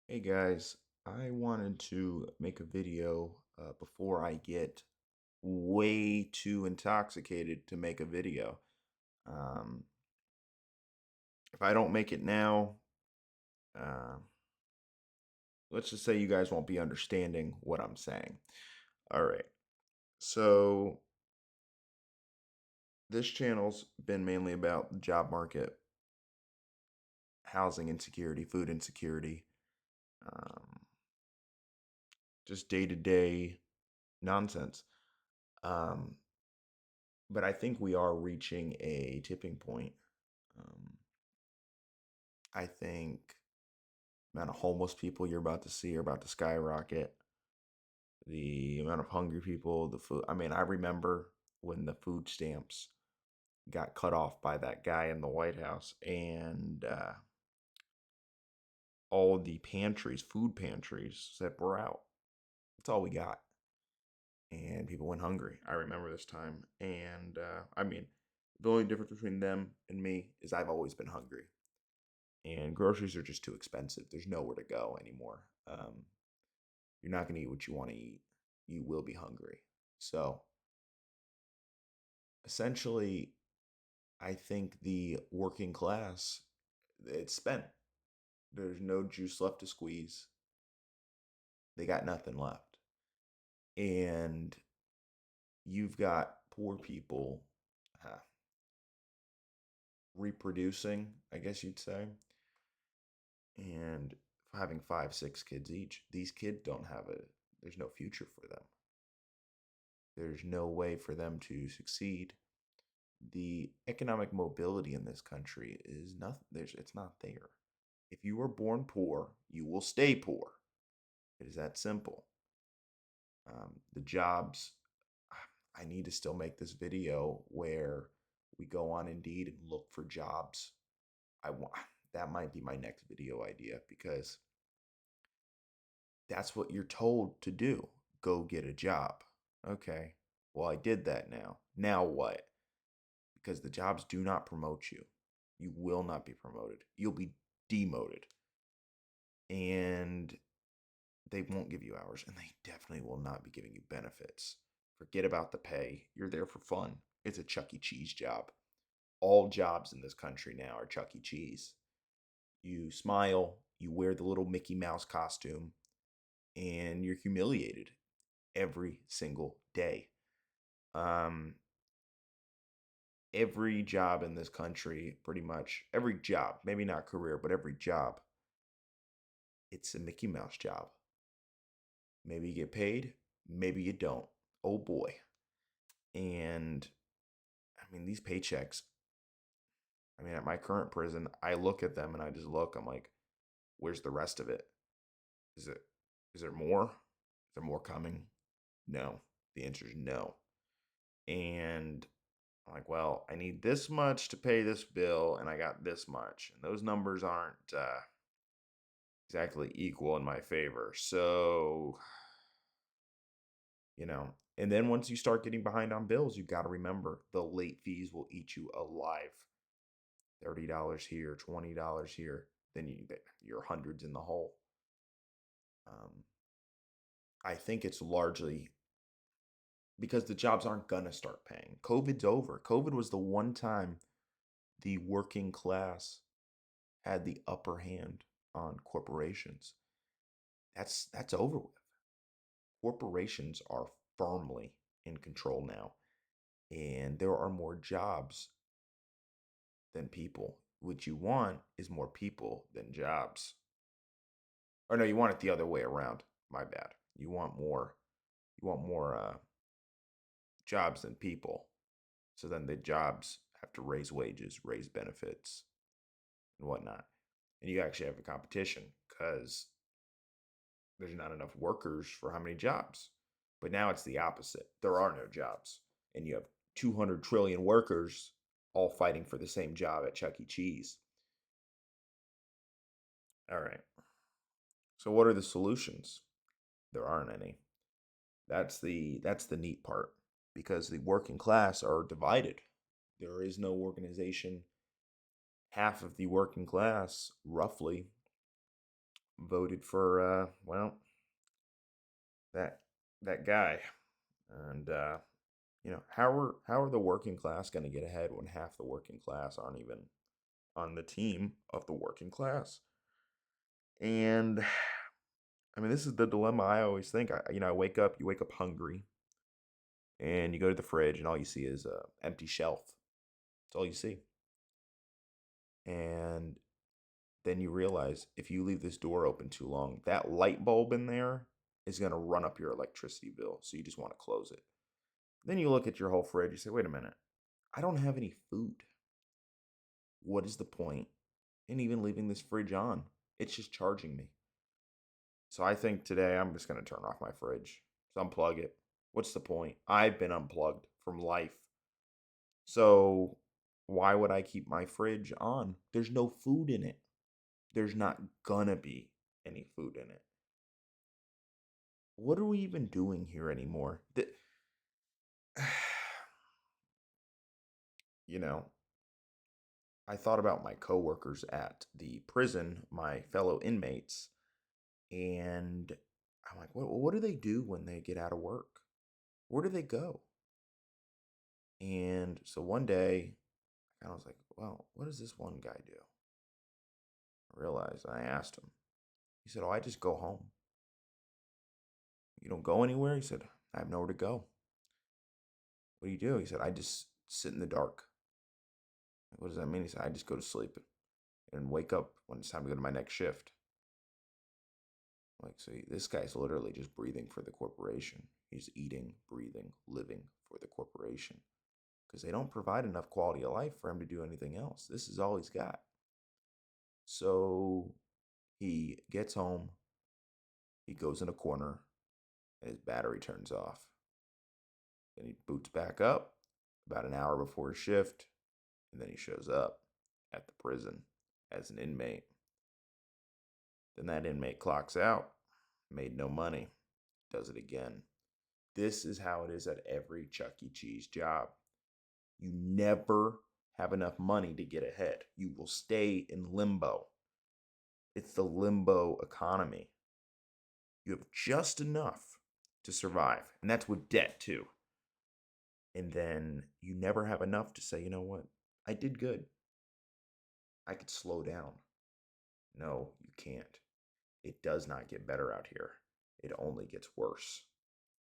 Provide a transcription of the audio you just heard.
Hey guys, I wanted to make a video before I get way too intoxicated to make a video. Um, if I don't make it now, uh, let's just say you guys won't be understanding what I'm saying. All right, so this channel's been mainly about the job market, housing insecurity, food insecurity, um, just day to day nonsense. Um, but I think we are reaching a tipping point. Um, I think the amount of homeless people you're about to see are about to skyrocket. The amount of hungry people, the food. I mean, I remember when the food stamps got cut off by that guy in the White House, and all the pantries, food pantries, said we're out. That's all we got, and people went hungry. I remember this time, and I mean, the only difference between them and me is I've always been hungry, and groceries are just too expensive. There's nowhere to go anymore. You're not going to eat what you want to eat. You will be hungry. So essentially, I think the working class, it's spent. There's no juice left to squeeze. They got nothing left. And you've got poor people uh, reproducing, I guess you'd say, and having five, six kids each. These kids don't have there's no future for them. There's no way for them to succeed. The economic mobility in this country is nothing. It's not there. If you were born poor, you will stay poor. It is that simple. The jobs. I need to still make this video where we go on Indeed and look for jobs. I want that might be my next video idea because that's what you're told to do. Go get a job. Okay. Well, I did that now. Now what? Because the jobs do not promote you. You will not be promoted. You'll be demoted. And they won't give you hours, and they definitely will not be giving you benefits. Forget about the pay. You're there for fun. It's a Chuck E. Cheese job. All jobs in this country now are Chuck E. Cheese. You smile, you wear the little Mickey Mouse costume, and you're humiliated every single day. Um, every job in this country, pretty much every job, maybe not career, but every job, it's a Mickey Mouse job. Maybe you get paid, maybe you don't. Oh boy. And I mean, these paychecks, I mean, at my current prison, I look at them and I just look, I'm like, where's the rest of it? Is it, is there more? Is there more coming? No. The answer is no. And I'm like, well, I need this much to pay this bill, and I got this much. And those numbers aren't exactly equal in my favor. So, and then once you start getting behind on bills, you got to remember the late fees will eat you alive. $30 here, $20 here, then you're hundreds in the hole. Um, I think it's largely because the jobs aren't gonna start paying. COVID's over. COVID was the one time the working class had the upper hand on corporations. That's over with. Corporations are firmly in control now, and there are more jobs than people. What you want is more people than jobs. Or no, you want it the other way around. My bad. You want more jobs than people. So then the jobs have to raise wages, raise benefits, and whatnot. And you actually have a competition because there's not enough workers for how many jobs. But now it's the opposite. There are no jobs. And you have 200 trillion workers all fighting for the same job at Chuck E. Cheese. All right. So what are the solutions? There aren't any. That's the neat part because the working class are divided. There is no organization. Half of the working class, roughly, voted for that that guy. And how are the working class going to get ahead when half the working class aren't even on the team of the working class? And I mean, this is the dilemma I always think. I wake up, you wake up hungry, and you go to the fridge, and all you see is a empty shelf. That's all you see. And then you realize if you leave this door open too long, that light bulb in there is going to run up your electricity bill. So you just want to close it. Then you look at your whole fridge, you say, wait a minute, I don't have any food. What is the point in even leaving this fridge on? It's just charging me. So I think today I'm just going to turn off my fridge. Just unplug it. What's the point? I've been unplugged from life. So why would I keep my fridge on? There's no food in it. There's not gonna be any food in it. What are we even doing here anymore? You know, I thought about my coworkers at the prison, my fellow inmates, and I'm like, what do they do when they get out of work? Where do they go? And so one day, I was like, well, what does this one guy do? I realized, and I asked him. He said, oh, I just go home. You don't go anywhere? He said, I have nowhere to go. What do you do? He said, I just sit in the dark. What does that mean? He said, I just go to sleep and wake up when it's time to go to my next shift. Like, so this guy's literally just breathing for the corporation. He's eating, breathing, living for the corporation because they don't provide enough quality of life for him to do anything else. This is all he's got. So he gets home, he goes in a corner, and his battery turns off. Then he boots back up about an hour before his shift, and then he shows up at the prison as an inmate. Then that inmate clocks out, made no money, does it again. This is how it is at every Chuck E. Cheese job. You never have enough money to get ahead. You will stay in limbo. It's the limbo economy. You have just enough to survive. And that's with debt too. And then you never have enough to say, you know what? I did good. I could slow down. No, you can't. It does not get better out here. It only gets worse.